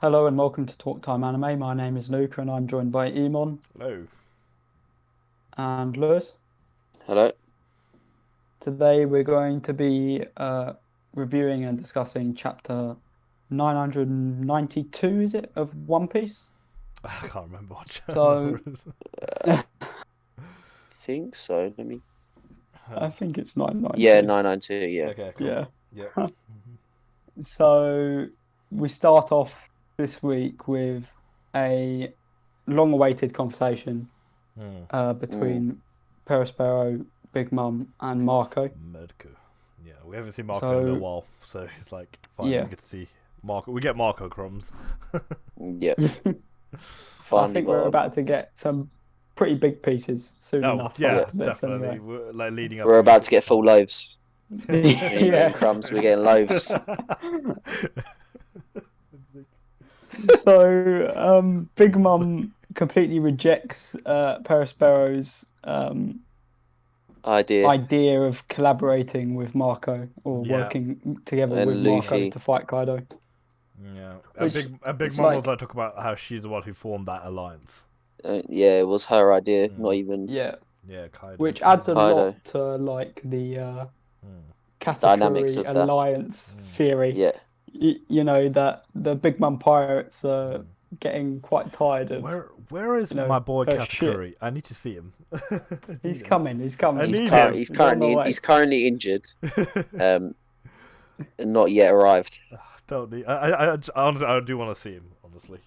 Hello and welcome to Talk Time Anime. My name is Luca and I'm joined by Emon Hello. and Lewis. Hello. Today we're going to be reviewing and discussing chapter 992, is it, of One Piece? I can't remember what So, I think so. Let me. I think it's 992. Yeah, 992. Yeah. Okay, cool. Yeah. Yep. So we start off this week with a long-awaited conversation between Perospero, Big Mum, and Marco. Medico. Yeah, we haven't seen Marco in a So, little while, so it's like finally yeah. we get to see Marco. We get Marco crumbs. Yeah. I Finally think got we're 'em. about to get some pretty big pieces soon Oh enough yeah, after this definitely. anyway. We're like leading up. We're about to get full loaves. We ain't Yeah. getting crumbs. We're getting loaves. So, Big Mum completely rejects Perospero's Idea. idea of collaborating with Marco or Yeah. working together And with Marco Luffy. to fight Kaido. Yeah, Which- Big it's Mom like- was like talk about how she's the one who formed that alliance. Yeah, it was her idea. Not even Yeah, Yeah, Kaido. which adds a Kaido. lot to like the Dynamics Katakuri of that. alliance theory. Yeah. You know that the Big Mum pirates are getting quite tired of. Where is you know, my boy her Katakuri? I need to see him. He's coming. He's coming. I He's, need cur- him. he's He's on the currently way. he's currently injured. And not yet arrived. Don't need. I honestly I do want to see him. Honestly.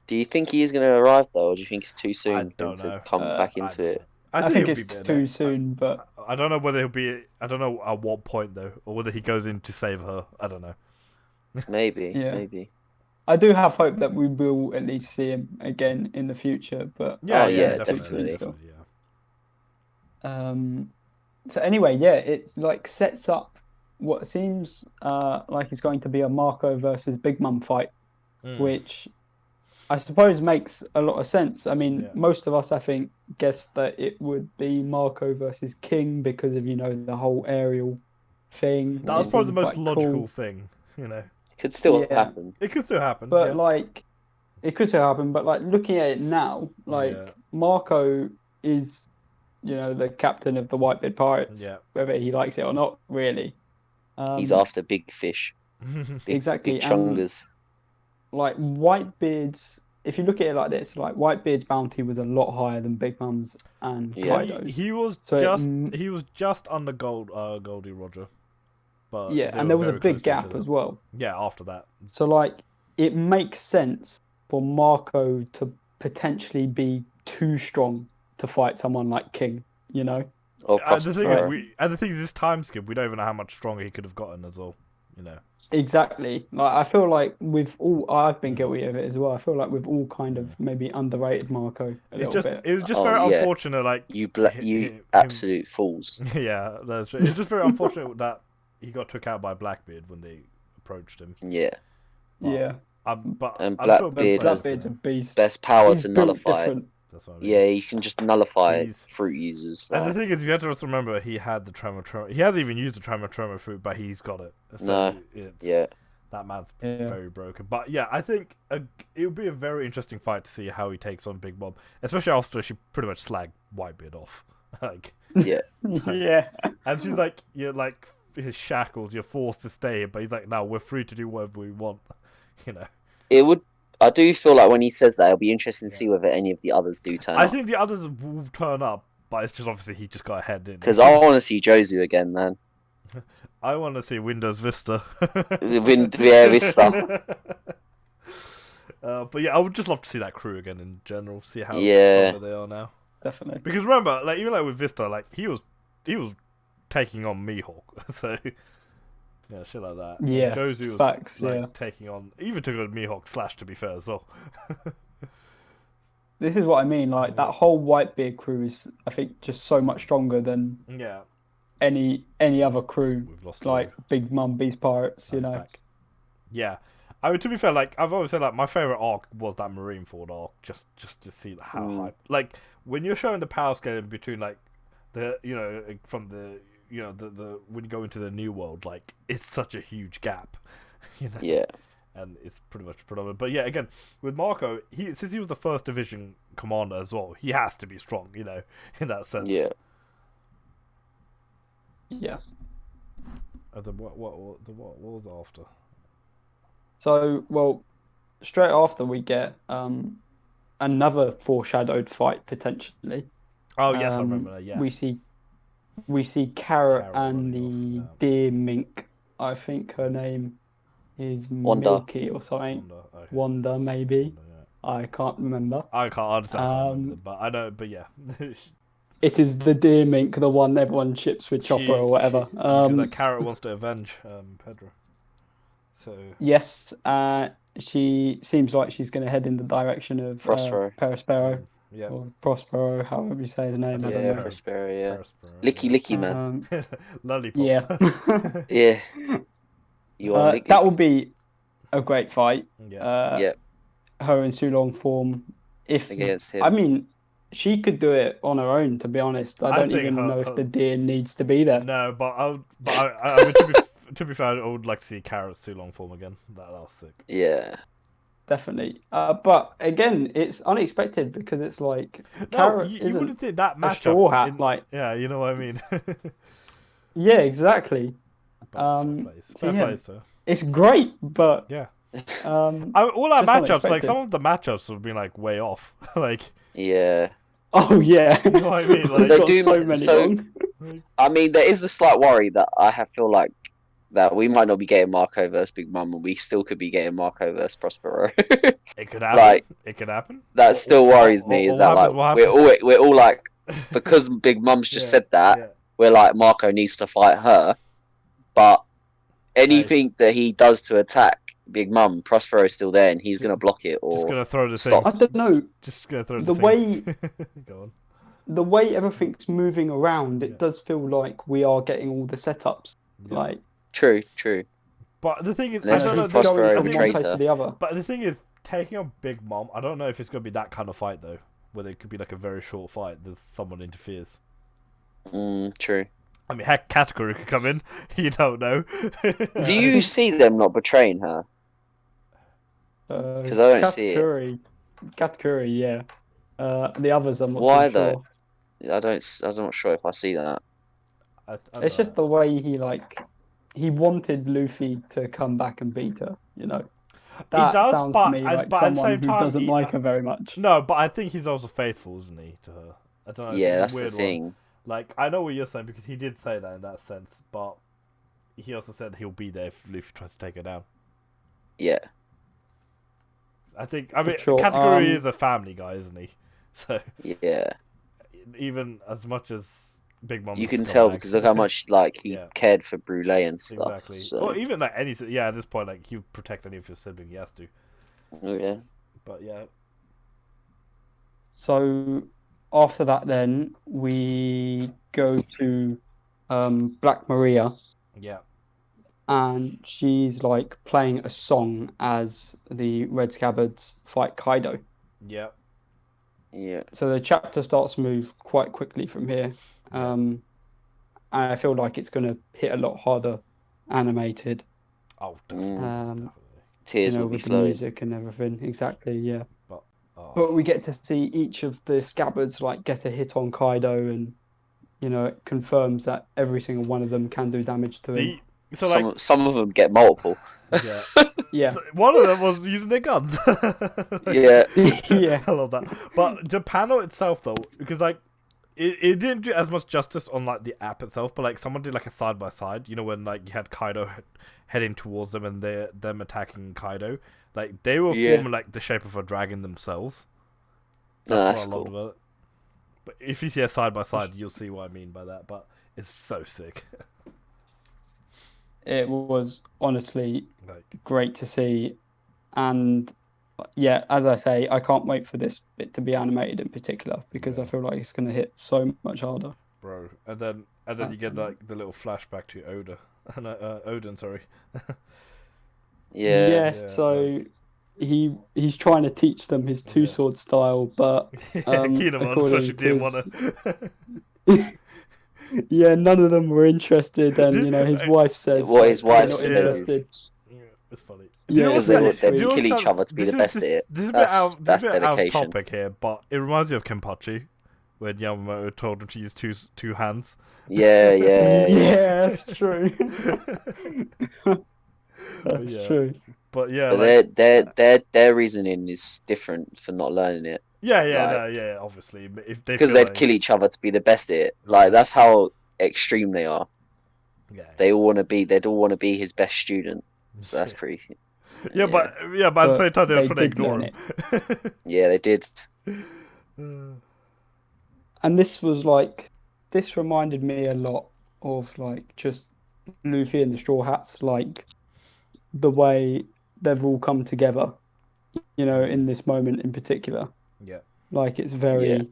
Do you think he is going to arrive though, or do you think it's too soon I for him don't to know. come back into it? I think he'll it's be there. too soon, but I don't know whether he'll be. I don't know at what point though, or whether he goes in to save her. I don't know. Maybe. Yeah. Maybe. I do have hope that we will at least see him again in the future. But Yeah, definitely. still. Yeah. So anyway, yeah, it's like sets up what seems like it's going to be a Marco versus Big Mum fight, which I suppose makes a lot of sense. I mean, most of us, I think, guessed that it would be Marco versus King because of the whole aerial thing. That was probably the most Quite logical cool. thing. It could still happen. It could still happen. But yeah. like, it could still happen. But like looking at it now, like Marco is, the captain of the Whitebeard Pirates. Yeah. Whether he likes it or not, really. He's after big fish. Exactly. Big chungus. Like Whitebeard's, if you look at it like this, like Whitebeard's bounty was a lot higher than Big Mum's and Kaido's. He was just under Goldie Roger. But yeah, and there was a big gap as well. Yeah, after that. So like, it makes sense for Marco to potentially be too strong to fight someone like King. Or the thing is, this time skip, we don't even know how much stronger he could have gotten as well. Exactly. Like I feel like I've been guilty of it as well. I feel like we've all kind of maybe underrated Marco a little bit. It was just very unfortunate. Like you absolute fools. Yeah, that's right. It's just very unfortunate that he got took out by Blackbeard when they approached him. Yeah. Yeah. And I'm Blackbeard sure has Blackbeard's a beast. best power He's to built nullify. different. That's what I mean. Yeah, you can just nullify fruit users. And the thing is, you have to just remember he had the tremor. He hasn't even used the tremor fruit, but he's got it. So that man's very broken. But yeah, I think it would be a very interesting fight to see how he takes on Big Mom, especially after she pretty much slagged Whitebeard off. Yeah. Yeah. And she's like, you're like his shackles. You're forced to stay here, but he's like, no, we're free to do whatever we want. It would. I do feel like when he says that, it'll be interesting to see whether any of the others do turn up. I think the others will turn up, but it's just obviously he just got ahead in. Because I want to see Jozu again, man. I want to see Windows Vista. Vista. But yeah, I would just love to see that crew again in general. See how stronger they are now. Definitely. Because remember, like even like with Vista, like he was taking on Mihawk, so yeah, shit like that. Yeah, and Jozu was facts, taking on, even took on Mihawk Slash, to be fair as well. This is what I mean. Like that whole Whitebeard crew is, I think, just so much stronger than any other crew. We've lost like Big Mum Beast Pirates, Back. Yeah. I mean, to be fair, like I've always said, like my favorite arc was that Marineford arc, just to see how hype. Like when you're showing the power scale between like the from the the when you go into the new world, like it's such a huge gap. Yeah. and it's pretty much predominant. But yeah, again, with Marco, since he was the first division commander as well, he has to be strong, you know, in that sense. Yeah. Yeah. And then what was after? So, well, straight after we get another foreshadowed fight potentially. Oh yes, I remember that. Yeah. We see Carrot and running the off, deer mink. I think her name is Wanda. Milky or something. Wanda, maybe. Wanda, yeah. I can't remember. I can't remember, but I know. But yeah. It is the deer mink, the one everyone ships with Chopper or whatever. Because that Carrot wants to avenge Pedro. So yes, she seems like she's going to head in the direction of Prospero. Yeah. Or Prospero, however you say the name. Yeah, Prospero, yeah. Licky man. Lollipop. Yeah. Yeah. You are Licky. That will be a great fight. Yeah. Her in Sulong form. Against him. I mean, she could do it on her own, to be honest. I don't even know if the deer needs to be there. No, but I mean, to be fair, I would like to see Carrot's Sulong form again. That was sick. Yeah. Definitely. But again, it's unexpected because it's like Carrot you wouldn't think that matchup. Straw Hat, yeah, you know what I mean. Yeah, exactly. Fair play, sir. It's great, but yeah. All our matchups, like some of the matchups, have been like way off. Like yeah. Oh yeah. You know what I mean? Like, they do so many wrong. I mean, there is the slight worry that I feel like that we might not be getting Marco versus Big Mum, and we still could be getting Marco versus Prospero. It could happen. It could happen. That still worries me. Is that like we're all like, because Big Mum's just said that, we're like, Marco needs to fight her, but anything that he does to attack Big Mum, Prospero's still there, and he's gonna block it or just gonna throw the stop. I don't know. Just gonna throw the way. Go on. The way everything's moving around, it does feel like we are getting all the setups. Yeah. Like true. But the thing is, I don't know. Prospero from one place to the other. But the thing is, taking on Big Mom, I don't know if it's gonna be that kind of fight though, where it could be like a very short fight. There's someone interferes. True. I mean, heck, Katakuri could come in. You don't know. Do you see them not betraying her? Because I don't see it. Katakuri, yeah. The others I'm not Why too sure. though? I'm not sure if I see that. It's just the way he wanted Luffy to come back and beat her, you know. That sounds to me like someone who doesn't like her very much. No, but I think he's also faithful, isn't he, to her? I don't know. Yeah, that's the thing. Like, I know what you're saying because he did say that in that sense, but he also said he'll be there if Luffy tries to take her down. Yeah. I mean, sure. Katakuri is a family guy, isn't he? So yeah. Even as much as Big Mom, you can tell because look how much like he cared for Brule and stuff. Exactly. So. Or even like anything. Yeah, at this point, like he would protect any of his sibling. He has to. Oh yeah. But yeah. So after that, then we go to Black Maria. Yeah. And she's like playing a song as the Red Scabbards fight Kaido. Yeah. Yeah. So the chapter starts to move quite quickly from here. And I feel like it's going to hit a lot harder animated. Oh, definitely. Tears will be flowing. The music and everything. Exactly, yeah. But we get to see each of the Scabbards like get a hit on Kaido, and you know it confirms that every single one of them can do damage to him. So some of them get multiple. Yeah. Yeah. So one of them was using their guns. Yeah. Yeah. I love that. But the panel itself, though, because like it didn't do as much justice on like the app itself, but like someone did like a side by side. You know, when like you had Kaido heading towards them and them attacking Kaido, like they were forming like the shape of a dragon themselves. That's what I loved about it. But if you see a side by side, you'll see what I mean by that. But it's so sick. It was honestly great to see, and yeah, as I say, I can't wait for this bit to be animated in particular because I feel like it's going to hit so much harder. Bro, and then you get like the little flashback to Oden, sorry. Yeah. Yes, so he's trying to teach them his two-sword style, but Kinemon especially didn't want to. Yeah, none of them were interested, and you know his wife says what his wife says. is. Yeah, it's funny. Because they'd kill each other to be the best at it. This is a That's bit out of dedication. topic here, but it reminds me of Kenpachi, when Yamamoto told him to use two hands. Yeah. That's true. That's true. But yeah, their reasoning is different for not learning it. Yeah, obviously, because they'd kill each other to be the best at it. Like that's how extreme they are. Yeah, they'd all want to be his best student. So that's pretty. Yeah, but at the same time they were trying to ignore him. Yeah, they did. And this reminded me a lot of like just Luffy and the Straw Hats, like the way they've all come together, you know, in this moment in particular. Yeah. Like it's very,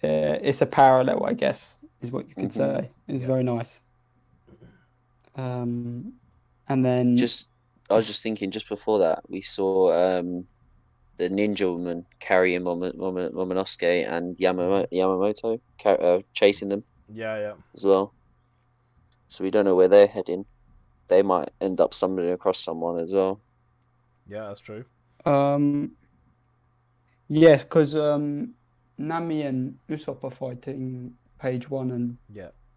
it's a parallel, I guess, is what you could say. It's very nice. And then I was just thinking, just before that, we saw the ninja woman carry him Momonosuke and Yamamoto chasing them. Yeah. As well. So we don't know where they're heading. They might end up stumbling across someone as well. Yeah, that's true. Yeah, because Nami and Usopp are fighting page 1 and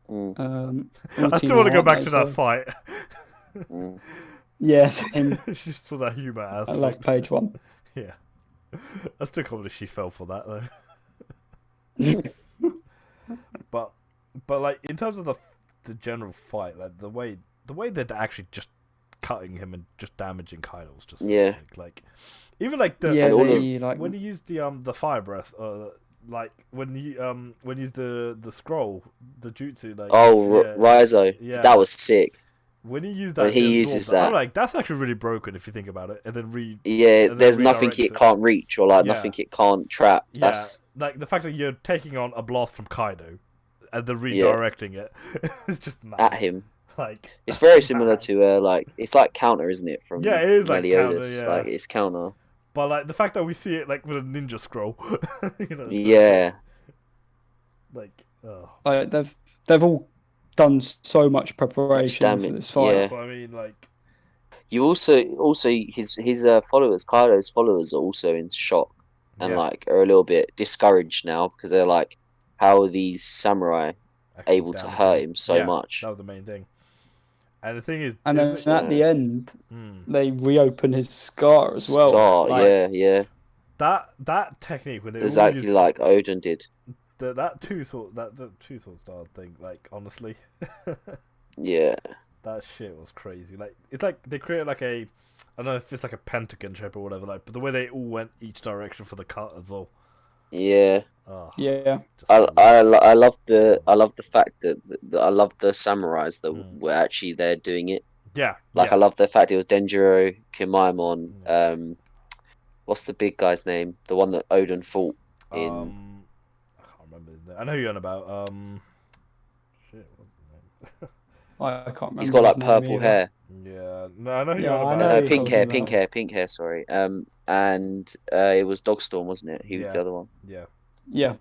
I still want to go back to that fight. Yes, she just saw that humor aspect. I love page 1. Yeah, I still can't believe she fell for that though. but like in terms of the general fight, like the way they're actually just cutting him and just damaging Kaido was just sick. Like even like the when he used the fire breath, like when he used the scroll, the jutsu, like Raizo, that was sick. When he used that, when he uses that, I'm like, that's actually really broken if you think about it. And then there's nothing it can't reach or like nothing it can't trap. That's like the fact that you're taking on a blast from Kaido and then redirecting it. It's just mad. At him. Like it's very similar to like it's like counter, isn't it? From it is like Meliodas. Counter, like it's counter. But like the fact that we see it like with a ninja scroll, you know. Like they've all done so much preparation for this fight. That's what I mean, like you also his followers, Kaido's followers, are also in shock and like are a little bit discouraged now because they're like, how are these samurai able to hurt him so much? That was the main thing. And the thing is, and then at the end, they reopen his scar as well. That technique when exactly like Oden did. That two sword style thing, like honestly, that shit was crazy. Like it's like they created like I don't know if it's like a pentagon shape or whatever, like, but the way they all went each direction for the cut as well. Yeah. Yeah. I love the fact that I love the samurais that were actually there doing it. Yeah. I love the fact it was Denjiro, Kimaemon, what's the big guy's name? The one that Oden fought in. I can't remember his name. I know who you're on about. Shit, what's his name? I can't remember. He's got like purple hair. Yeah, no, I know who you're on about. Pink hair. Sorry. And it was Dogstorm, wasn't it? He was the other one. Yeah.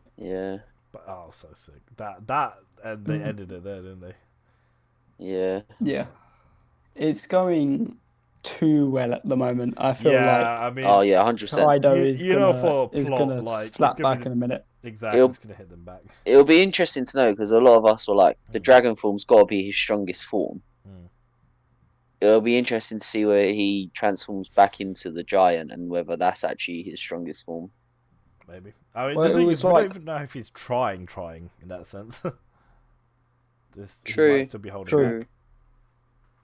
But so sick. That and they ended it there, didn't they? Yeah. It's going too well at the moment. I feel like. I mean. 100%. Kaido is gonna slap back in a minute. Exactly, it's gonna hit them back. It'll be interesting to know because a lot of us were like, the dragon form's got to be his strongest form. It'll be interesting to see where he transforms back into the giant and whether that's actually his strongest form. Maybe. I mean, the thing is, we don't even know if he's trying in that sense. True. He might still be holding back.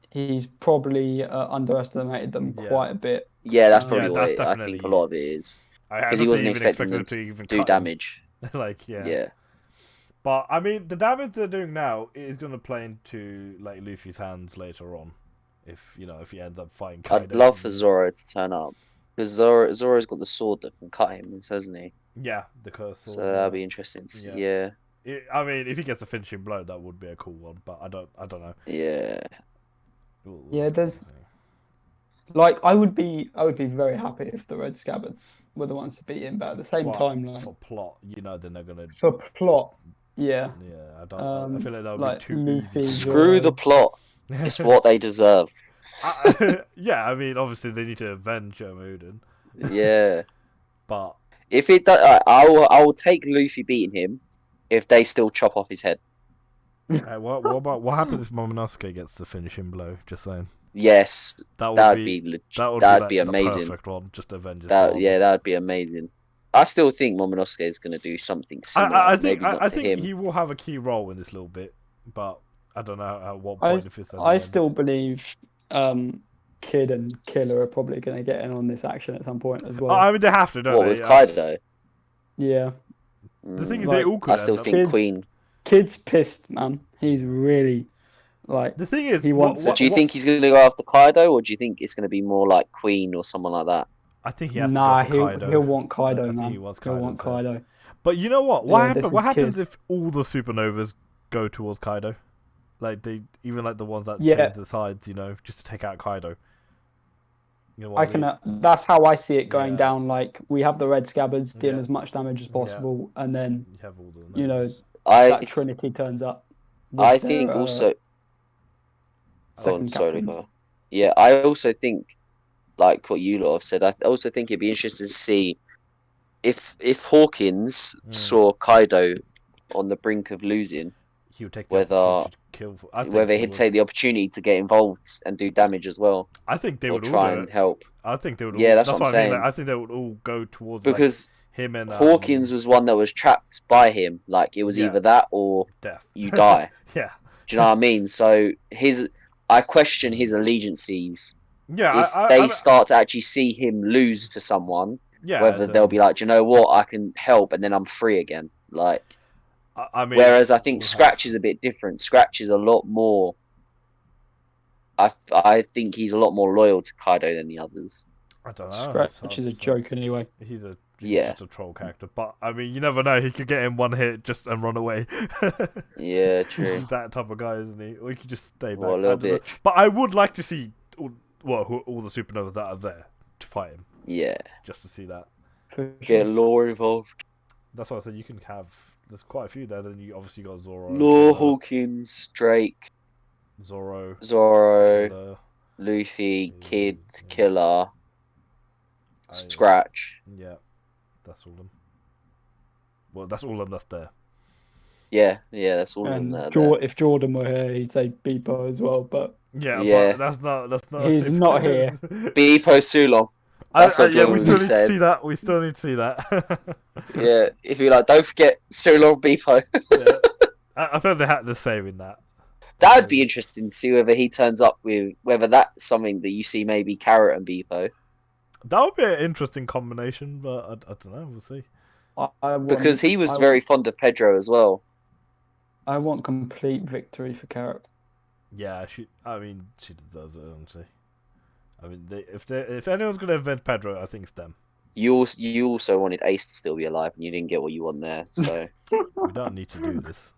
He's probably underestimated them quite a bit. Yeah, that's probably what I think a lot of it is. Because he wasn't expecting them to do damage. Yeah. But I mean, the damage they're doing now is going to play into like Luffy's hands later on, if he ends up fighting Kaido. I'd love for Zoro to turn up because Zoro's got the sword that can cut him, hasn't he? Yeah, the curse sword. So that'll be interesting. Yeah. I mean, if he gets a finishing blow, that would be a cool one. But I don't know. Yeah. Yeah, there's like I would be very happy if the Red Scabbards were the ones to beat him, but at the same time, like for plot, they're not gonna. For plot, yeah. I don't. I feel like that would be too Luffy, easy. Screw the plot. It's what they deserve. Yeah, I mean, obviously they need to avenge Oden. Yeah. But if it does, I will take Luffy beating him if they still chop off his head. What happens if Momonosuke gets the finishing blow? Just saying. Yes, that'd be amazing. The perfect one. Just avenge that'd be amazing. I still think Momonosuke is going to do something similar. I think him. He will have a key role in this little bit, but I don't know at what point. I still believe Kid and Killer are probably going to get in on this action at some point as well. I mean, they have to, don't they? What, with Kaido? Yeah. The thing is, they all could. I still think Queen. Kid's pissed, man. He's really like. The thing is, he wants. So do you think he's going to go after Kaido, or do you think it's going to be more like Queen or someone like that? I think he has to go for Kaido. He'll want Kaido, man. He'll want Kaido. But you know what? What happens if all the supernovas go towards Kaido? Like even like the ones that change the sides, just to take out Kaido. That's how I see it going down. Like we have the red scabbards dealing as much damage as possible, and then you have all the that Trinity turns up. I think also. Yeah, I also think, like what you lot have said, I also think it'd be interesting to see if Hawkins saw Kaido on the brink of losing, he would take whether he'd take the opportunity to get involved and do damage as well. I think they would try and help. I think they would. Yeah, that's what I'm saying. I think they would all go towards because him and Hawkins was one that was trapped by him. Like it was either that or death. You die. Yeah. Do you know what I mean? So I question his allegiances. Yeah. If they start to actually see him lose to someone, whether they'll be like, do you know what, I can help, and then I'm free again. Like. I mean, whereas I think Scratch is a bit different. Scratch is a lot more. I think he's a lot more loyal to Kaido than the others. I don't know. Scratch is a joke anyway. He's just a troll character, but I mean, you never know. He could get in one hit just and run away. Yeah, true. He's that type of guy, isn't he? Or he could just stay back. A little bit. But I would like to see all the supernovas that are there to fight him. Yeah. Just to see that. Get lore involved. That's why I said you can have. There's quite a few there. Then you obviously got Zoro. Law, Hawkins, Drake, Zoro, Luffy, Kid, Killer, Scratch. Yeah, that's all of them. Well, that's all of them that's there. Yeah, that's all of them there. If Jordan were here, he'd say Beepo as well, but but that's not. He's not here. Beepo Sulong. That's what we still need to see that. We still need to see that. Yeah, if you like, don't forget Sulong Beepo. I feel they had the same in that. That would be interesting to see whether he turns up with whether that's something that you see maybe Carrot and Beepo. That would be an interesting combination, but I don't know. We'll see. Because he was very fond of Pedro as well. I want complete victory for Carrot. Yeah, she deserves it, honestly. I mean, if anyone's going to avenge Pedro, I think it's them. You also wanted Ace to still be alive, and you didn't get what you want there. So we don't need to do this.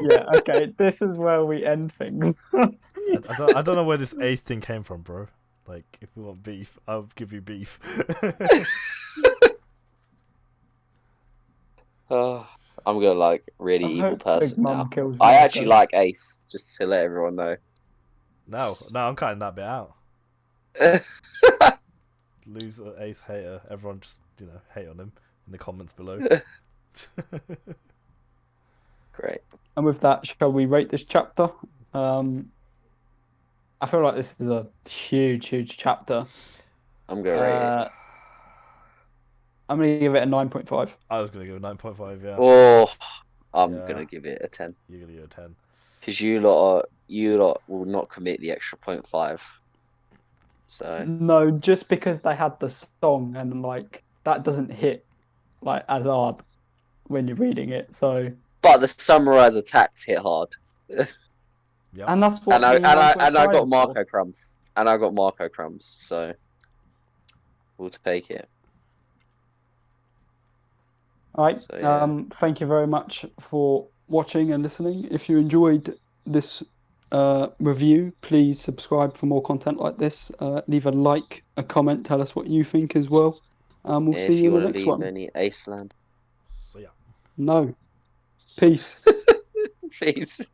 Yeah, okay. This is where we end things. I don't know where this Ace thing came from, bro. Like, if you want beef, I'll give you beef. I'm gonna like really evil person now. I actually like Ace, just to let everyone know. No, I'm cutting that bit out. Loser, Ace, hater. Everyone just, hate on him in the comments below. Great. And with that, shall we rate this chapter? I feel like this is a huge chapter. I'm going to rate it. I'm going to give it a 9.5. I was going to give it a 9.5, yeah. Oh, I'm going to give it a 10. You're going to give it a 10. Because you lot will not commit the extra 0.5. So no, just because they had the song and like that doesn't hit like as hard when you're reading it. So, but the Samurais attacks hit hard. Yep. And that's what. And I got Marco crumbs. And I got Marco crumbs. So we'll take it. All right. So, thank you very much for watching and listening. If you enjoyed this review, please subscribe for more content like this. Leave a like, a comment, tell us what you think as well. We'll see you in the next one. If you want to leave any Aceland. So, yeah. No. Peace. Peace.